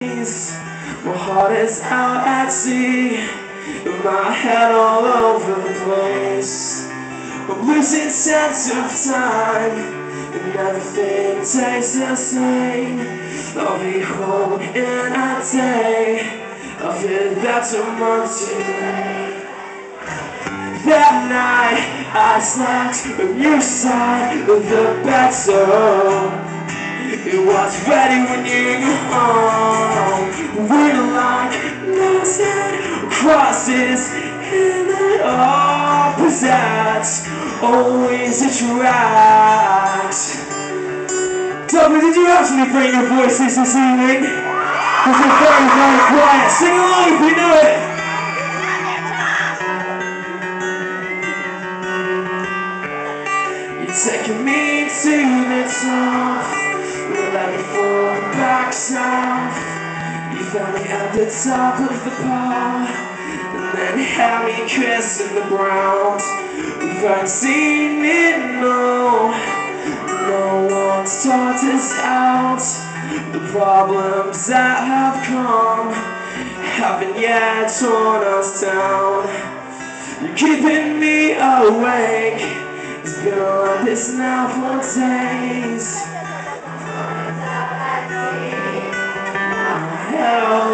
My heart is out at sea, with my head all over the place. I'm losing sense of time, and everything tastes the same. I'll be home in a day, I'll feel that's a month too. That night I slept on your side of the bed, so it was ready when you got home. We're like nothing crosses in the opposites, always attract. Double, did you actually bring your voices this evening? Because you're very, very quiet. Sing along if you know it. You're taking me to the top, let me fall back south. You found me at the top of the pile, and then had me kissing the ground. We've seen it, no one's taught us out. The problems that have come haven't yet torn us down. You're keeping me awake, it's been like this now for days. Hello.